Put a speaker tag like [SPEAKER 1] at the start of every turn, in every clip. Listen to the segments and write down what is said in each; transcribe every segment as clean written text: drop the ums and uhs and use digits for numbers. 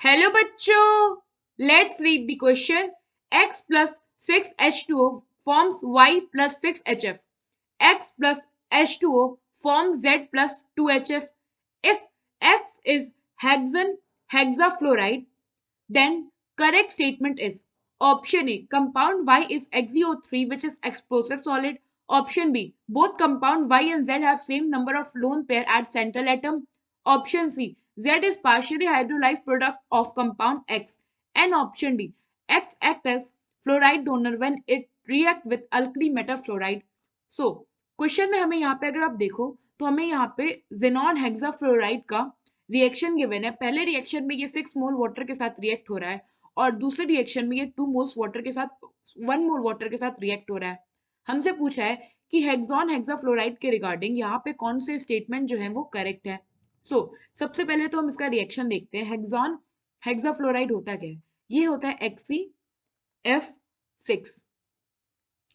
[SPEAKER 1] Hello बच्चों, let's read the question. x plus 6H2O forms y plus 6HF. x plus H2O forms Z plus 2HF. If x is hexafluoride, then correct statement is option A, compound Y is XeO3 which is explosive solid. Option B, both compound Y and Z have same number of lone pair at central atom. Option C, Z is partially hydrolyzed product of compound X. And option D, X acts as fluoride donor when it react with alkali metal fluoride. So question में हमें यहाँ पे अगर आप देखो तो हमें यहाँ पे जेनॉन हेक्साफ्लोराइड का रिएक्शन गिवन है. पहले रिएक्शन में ये 6 मोल वाटर के साथ रिएक्ट हो रहा है और दूसरे रिएक्शन में ये 2 मोल्स वाटर के साथ 1 मोल वाटर के साथ रिएक्ट हो रहा है. हमसे पूछा है कि हेक्सॉन हेक्साफ्लोराइड के रिगार्डिंग यहाँ पे कौन से स्टेटमेंट जो है वो करेक्ट है. सबसे पहले तो हम इसका रिएक्शन देखते हैं. हेक्सॉन हेक्साफ्लोराइड होता क्या है? ये होता है HCF6.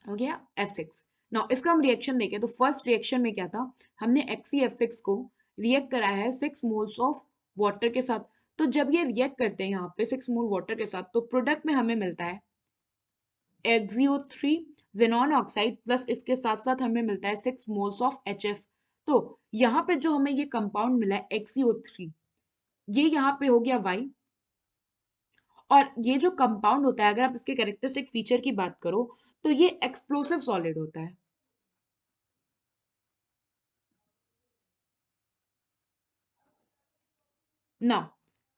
[SPEAKER 1] हो गया F6. नाउ इसका हम रिएक्शन देखें तो फर्स्ट रिएक्शन में क्या था, हमने HCF6 को रिएक्ट करा है 6 मोल्स ऑफ वाटर के साथ. तो जब ये रिएक्ट करते हैं यहाँ पे 6 मोल वाटर के साथ तो प्रोडक्ट में हमें मिलता है XeO3 जेनॉन ऑक्साइड प्लस इसके साथ साथ हमें मिलता है 6 मोल्स ऑफ HF. तो यहाँ पे जो हमें ये कंपाउंड मिला है XeO3, ये यहाँ पे हो गया Y. और ये जो कंपाउंड होता है अगर आप इसके कैरेक्टरिस्टिक फीचर की बात करो तो ये एक्सप्लोसिव सॉलिड होता है. नाउ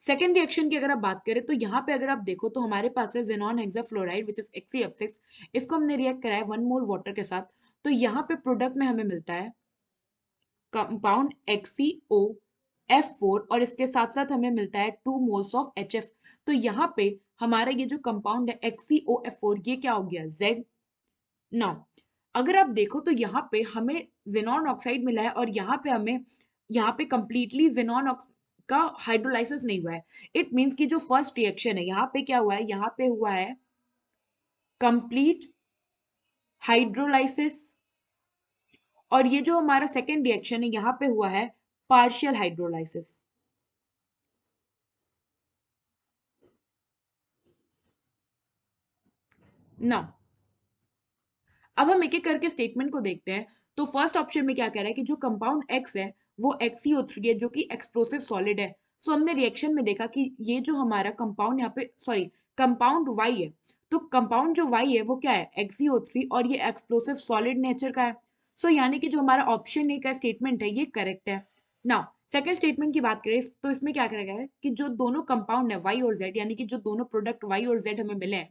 [SPEAKER 1] सेकेंड रिएक्शन की अगर आप बात करें तो यहाँ पे अगर आप देखो तो हमारे पास है xenon hexafluoride which is XeF6. इसको हमने रिएक्ट कराया 1 मोल वाटर के साथ. तो यहाँ पे प्रोडक्ट में हमें मिलता है कंपाउंड XeOF4 और इसके साथ साथ हमें मिलता है 2 मोल्स ऑफ HF. तो यहाँ पे हमारा ये जो कंपाउंड है XeOF4 ये क्या हो गया Z. नाउ अगर आप देखो तो यहाँ पे हमें जेनॉन ऑक्साइड मिला है और यहाँ पे हमें यहाँ पे कंप्लीटली जेनॉन का हाइड्रोलाइसिस नहीं हुआ है. इट मीन्स कि जो फर्स्ट रिएक्शन है यहाँ पे क्या हुआ है, यहाँ पे हुआ है कंप्लीट हाइड्रोलाइसिस और ये जो हमारा सेकेंड रिएक्शन है यहाँ पे हुआ है पार्शियल हाइड्रोलाइसिस. नाउ अब हम एक एक करके स्टेटमेंट को देखते हैं. तो फर्स्ट ऑप्शन में क्या कह रहा है कि जो कंपाउंड X है वो XeO3 है जो कि एक्सप्लोसिव सॉलिड है. हमने रिएक्शन में देखा कि ये जो हमारा कंपाउंड यहाँ पे कंपाउंड Y है. तो कंपाउंड जो Y है वो क्या है XeO3 और ये एक्सप्लोसिव सॉलिड नेचर का है. यानी कि जो हमारा ऑप्शन ए का स्टेटमेंट है ये करेक्ट है. नाउ सेकेंड स्टेटमेंट की बात करें तो इसमें क्या करेगा है कि जो दोनों कंपाउंड है Y और Z यानी कि जो दोनों प्रोडक्ट Y और Z हमें मिले हैं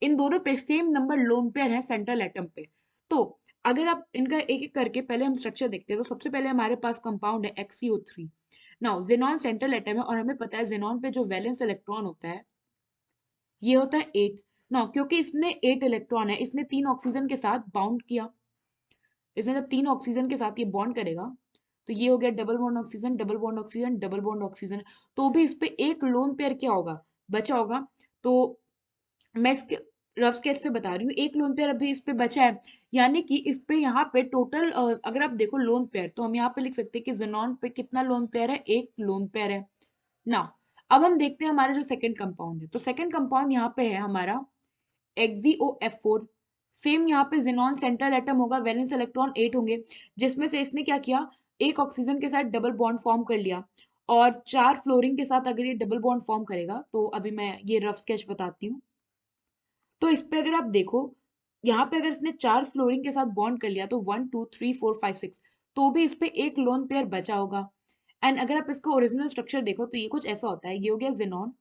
[SPEAKER 1] इन दोनों पे सेम नंबर लोन पेयर है सेंट्रल एटम पे. तो अगर आप इनका एक एक करके पहले हम स्ट्रक्चर देखते हैं तो सबसे पहले हमारे पास कंपाउंड है XeO3. Now xenon central atom है और हमें पता है जेनॉन पे जो वैलेंस इलेक्ट्रॉन होता है ये होता है 8. नाउ क्योंकि इसमें 8 इलेक्ट्रॉन है इसने 3 ऑक्सीजन के साथ बाउंड किया. इसने जब 3 ऑक्सीजन के साथ ये बॉन्ड करेगा तो ये हो गया double bond oxygen double bond oxygen double bond oxygen. तो भी इस पे एक लोन पेयर क्या होगा बचा होगा. तो मैं इसके रफ स्केच से बता रही हूँ एक लोन पेयर अभी इस पे बचा है. यानी कि इस पे यहाँ पे टोटल अगर आप देखो लोन पेयर तो हम यहाँ पे लिख सकते हैं कि जेनॉन पे कितना लोन पेयर है, एक लोन पेयर है ना. अब हम देखते हैं हमारा जो सेकंड कंपाउंड है. तो सेकंड कंपाउंड यहाँ पे है हमारा XeOF4. सेम यहाँ पे जेनॉन सेंट्रल एटम होगा, वैलेंस इलेक्ट्रॉन 8 होंगे जिसमें से इसने क्या किया एक ऑक्सीजन के साथ डबल बॉन्ड फॉर्म कर लिया और 4 फ्लोरीन के साथ अगर ये डबल बॉन्ड फॉर्म करेगा तो अभी मैं ये रफ स्केच बताती हूँ. तो इस पे अगर आप देखो यहाँ पे अगर इसने 4 फ्लोरीन के साथ बॉन्ड कर लिया तो 1 2 3 4 5 6 तो भी इस पे एक लोन पेयर बचा होगा. एंड अगर आप इसका ओरिजिनल स्ट्रक्चर देखो तो ये कुछ ऐसा होता है. ये हो गया जेनॉन,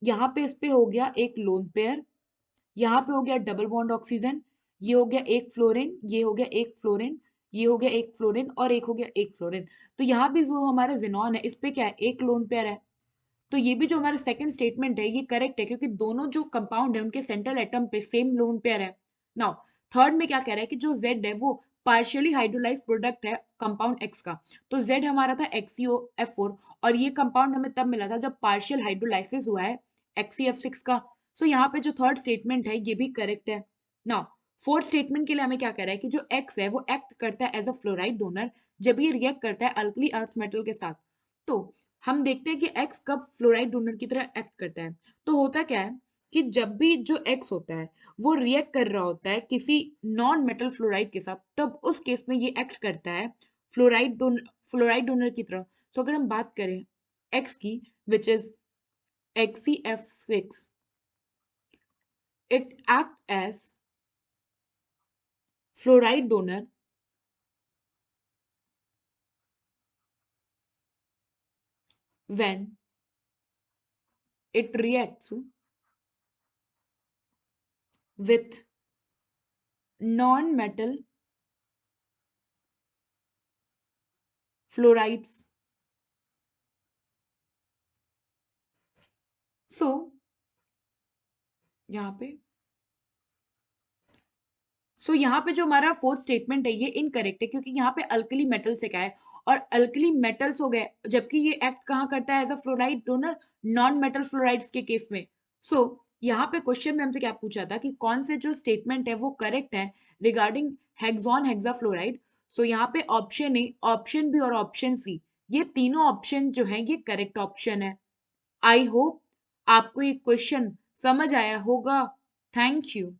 [SPEAKER 1] यहाँ पे इस पे हो गया एक लोन पेयर, यहाँ पे हो गया डबल बॉन्ड ऑक्सीजन, ये हो गया एक फ्लोरीन, ये हो गया एक फ्लोरीन, ये हो गया एक फ्लोरीन और एक हो गया एक फ्लोरीन. तो यहाँ भी जो हमारा जेनॉन है इस पे क्या है एक लोन पेयर है. तो ये भी जो हमारा सेकंड स्टेटमेंट है ये करेक्ट है क्योंकि दोनों जो कंपाउंड है उनके सेंट्रल एटम पे सेम लोन पेयर है. नाउ थर्ड में क्या कह रहा है कि जो Z है वो पार्शियली हाइड्रोलाइज प्रोडक्ट है कंपाउंड X का. तो Z हमारा था XeOF4 और ये कंपाउंड हमें तब मिला था जब पार्शियल हाइड्रोलाइसिस हुआ है XeF6 का. यहाँ पे जो थर्ड स्टेटमेंट है ये भी करेक्ट है. नाउ फोर्थ स्टेटमेंट के लिए हमें क्या कह रहा है कि जो X है वो एक्ट करता है एज अ फ्लोराइड डोनर जब ये रिएक्ट करता है अल्कली अर्थ मेटल के साथ. तो हम देखते हैं कि एक्स कब फ्लोराइड डोनर की तरह एक्ट करता है। तो होता क्या है कि जब भी जो एक्स होता है वो रिएक्ट कर रहा होता है किसी नॉन मेटल फ्लोराइड के साथ, तब उस केस में ये एक्ट करता है फ्लोराइड डोनर की तरह। सो अगर हम बात करें एक्स की, which is XeF6, it act as fluoride donor when it reacts with non-metal fluorides. So यहाँ पे यहाँ पे जो हमारा फोर्थ स्टेटमेंट है ये इनकरेक्ट है, क्योंकि यहाँ पे अल्कली मेटल से क्या है, और अल्कली मेटल्स हो गए, जबकि ये एक्ट कहाँ करता है as a fluoride donor, non metal fluorides के केस में। यहाँ पे क्वेश्चन में हमसे क्या पूछा था कि कौन से जो स्टेटमेंट है वो करेक्ट है रिगार्डिंग हेक्सॉन हेक्साफ्लोराइड। यहाँ पे ऑप्शन ए, ऑप्शन बी और ऑप्शन सी, ये तीनों ऑप्शन जो है ये करेक्ट ऑप्शन है। आई होप आपको ये क्वेश्चन समझ आया होगा। Thank you.